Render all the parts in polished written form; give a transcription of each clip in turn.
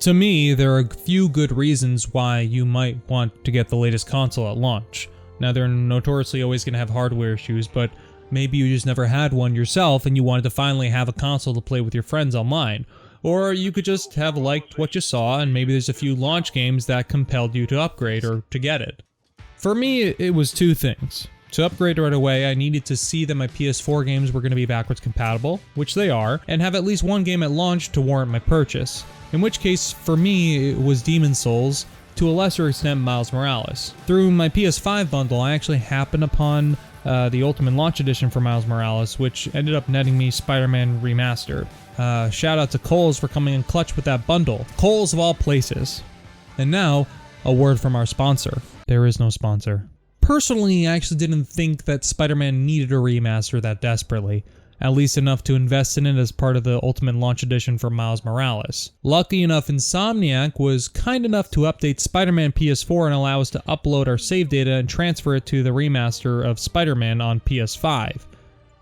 To me, there are a few good reasons why you might want to get the latest console at launch. Now, they're notoriously always going to have hardware issues, but maybe you just never had one yourself and you wanted to finally have a console to play with your friends online. Or you could just have liked what you saw and maybe there's a few launch games that compelled you to upgrade or to get it. For me, it was two things. To upgrade right away, I needed to see that my PS4 games were going to be backwards compatible, which they are, and have at least one game at launch to warrant my purchase. In which case, for me, it was Demon's Souls, to a lesser extent Miles Morales. Through my PS5 bundle, I actually happened upon the Ultimate Launch Edition for Miles Morales, which ended up netting me Spider-Man Remastered. Shout out to Kohl's for coming in clutch with that bundle. Kohl's of all places. And now, a word from our sponsor. There is no sponsor. Personally, I actually didn't think that Spider-Man needed a remaster that desperately, at least enough to invest in it as part of the Ultimate Launch Edition for Miles Morales. Lucky enough, Insomniac was kind enough to update Spider-Man PS4 and allow us to upload our save data and transfer it to the remaster of Spider-Man on PS5.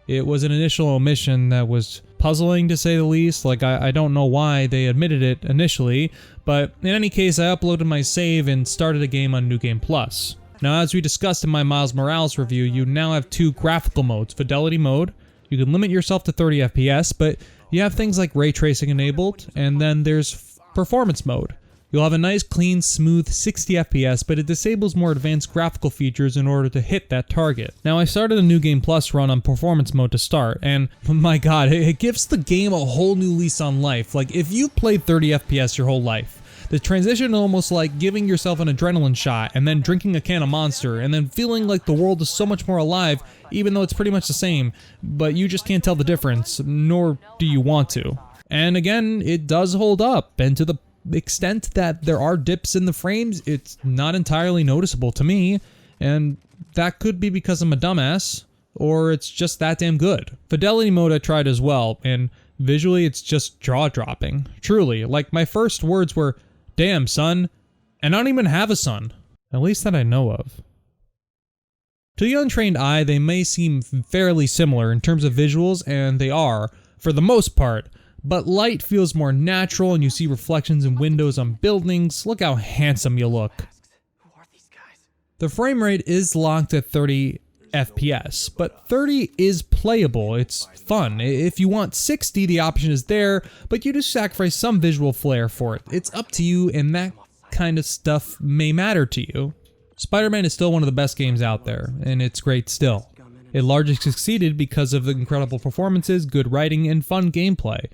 It was an initial omission that was puzzling to say the least. Like, I don't know why they admitted it initially, but in any case, I uploaded my save and started a game on New Game Plus. Now, as we discussed in my Miles Morales review, you now have two graphical modes. Fidelity mode, you can limit yourself to 30 FPS, but you have things like ray tracing enabled, and then there's performance mode. You'll have a nice, clean, smooth 60 FPS, but it disables more advanced graphical features in order to hit that target. Now, I started a New Game Plus run on performance mode to start, and my god, it gives the game a whole new lease on life. Like, if you played 30 FPS your whole life, the transition is almost like giving yourself an adrenaline shot and then drinking a can of Monster and then feeling like the world is so much more alive, even though it's pretty much the same, but you just can't tell the difference, nor do you want to. And again, it does hold up, and to the extent that there are dips in the frames, it's not entirely noticeable to me, and that could be because I'm a dumbass, or it's just that damn good. Fidelity mode I tried as well, and visually it's just jaw-dropping. Truly, like my first words were, "Damn, son," and I don't even have a son. At least that I know of. To the untrained eye, they may seem fairly similar in terms of visuals, and they are, for the most part, but light feels more natural and you see reflections in windows on buildings. Look how handsome you look. The frame rate is locked at 30 FPS, but 30 is playable, it's fun. If you want 60, the option is there, but you just sacrifice some visual flair for it. It's up to you, and that kind of stuff may matter to you. Spider-Man is still one of the best games out there, and it's great still. It largely succeeded because of the incredible performances, good writing, and fun gameplay.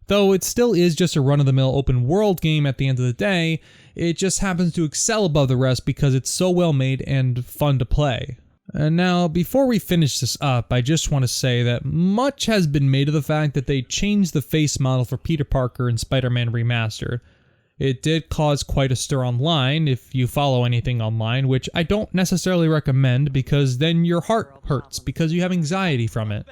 Though it still is just a run-of-the-mill open-world game at the end of the day, it just happens to excel above the rest because it's so well made and fun to play. And now, before we finish this up, I just want to say that much has been made of the fact that they changed the face model for Peter Parker in Spider-Man Remastered. It did cause quite a stir online, if you follow anything online, which I don't necessarily recommend because then your heart hurts because you have anxiety from it.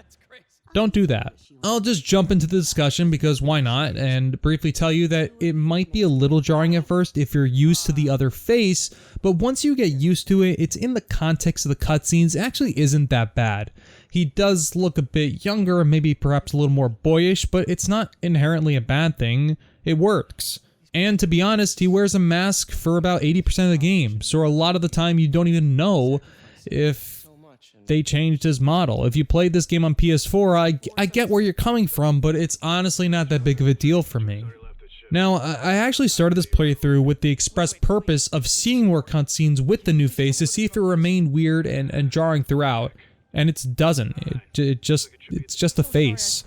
Don't do that. I'll just jump into the discussion because why not, and briefly tell you that it might be a little jarring at first if you're used to the other face, but once you get used to it, it's in the context of the cutscenes, it actually isn't that bad. He does look a bit younger and maybe perhaps a little more boyish, but it's not inherently a bad thing. It works. And to be honest, he wears a mask for about 80% of the game, so a lot of the time you don't even know if they changed his model. If you played this game on PS4, I get where you're coming from, but it's honestly not that big of a deal for me. Now, I actually started this playthrough with the express purpose of seeing more cutscenes with the new face to see if it remained weird and jarring throughout, and it doesn't. It's just a face.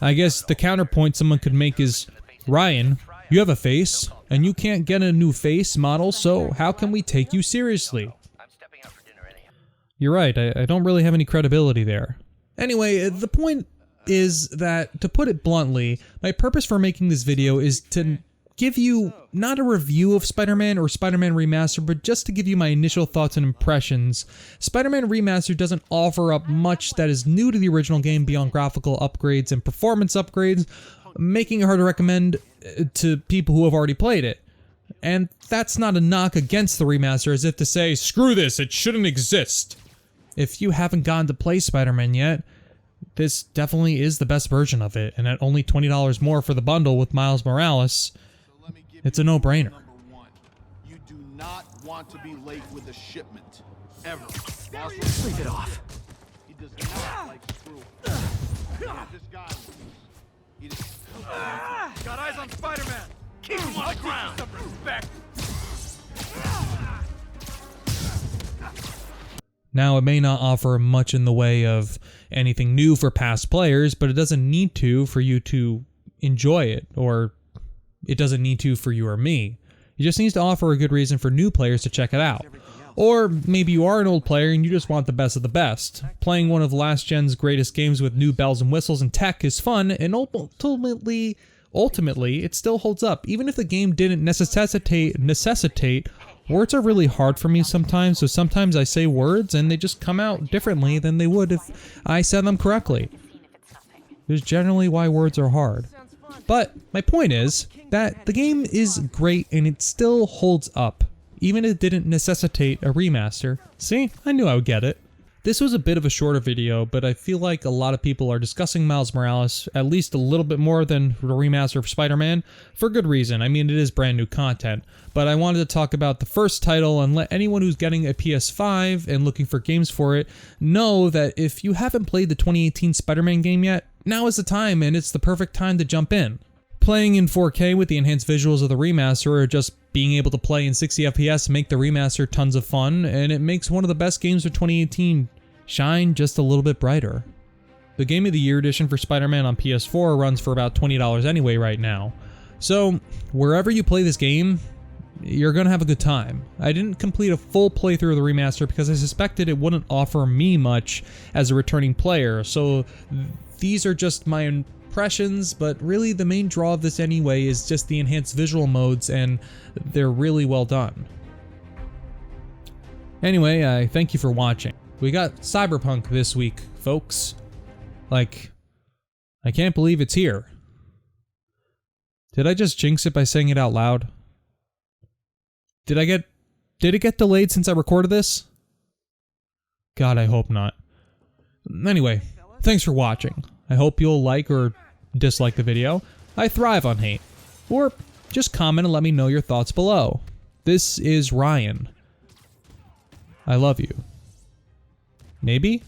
I guess the counterpoint someone could make is, Ryan, you have a face, and you can't get a new face model, so how can we take you seriously? You're right, I don't really have any credibility there. Anyway, the point is that, to put it bluntly, my purpose for making this video is to give you not a review of Spider-Man or Spider-Man Remastered, but just to give you my initial thoughts and impressions. Spider-Man Remastered doesn't offer up much that is new to the original game beyond graphical upgrades and performance upgrades, making it hard to recommend to people who have already played it. And that's not a knock against the remaster, as if to say, screw this, it shouldn't exist. If you haven't gotten to play Spider-Man yet, this definitely is the best version of it, and at only $20 more for the bundle with Miles Morales, It's a no-brainer. Number one, you do not want to be late with a shipment. Ever. Sleep it off. He does not like screw. This guy. He just... Got eyes on Spider-Man. Keep him on the ground. Some respect. Now, it may not offer much in the way of anything new for past players, but it doesn't need to for you to enjoy it, or it doesn't need to for you or me. It just needs to offer a good reason for new players to check it out. Or maybe you are an old player and you just want the best of the best. Playing one of last gen's greatest games with new bells and whistles and tech is fun, and ultimately it still holds up. Even if the game didn't necessitate, words are really hard for me sometimes, so sometimes I say words and they just come out differently than they would if I said them correctly. It's generally why words are hard. But my point is that the game is great and it still holds up, even if it didn't necessitate a remaster. See, I knew I would get it. This was a bit of a shorter video, but I feel like a lot of people are discussing Miles Morales at least a little bit more than the remaster of Spider-Man, for good reason. I mean, it is brand new content, but I wanted to talk about the first title and let anyone who's getting a PS5 and looking for games for it know that if you haven't played the 2018 Spider-Man game yet, now is the time, and it's the perfect time to jump in. Playing in 4K with the enhanced visuals of the remaster, or just being able to play in 60 FPS make the remaster tons of fun, and it makes one of the best games of 2018 shine just a little bit brighter. The Game of the Year edition for Spider-Man on PS4 runs for about $20 anyway right now. So, wherever you play this game, you're gonna have a good time. I didn't complete a full playthrough of the remaster because I suspected it wouldn't offer me much as a returning player, so these are just my impressions, but really the main draw of this anyway is just the enhanced visual modes, and they're really well done. Anyway, I thank you for watching. We got Cyberpunk this week, folks. Like, I can't believe it's here. Did I just jinx it by saying it out loud? Did it get delayed since I recorded this? God, I hope not. Anyway, thanks for watching. I hope you'll like or dislike the video. I thrive on hate. Or just comment and let me know your thoughts below. This is Ryan. I love you. Maybe?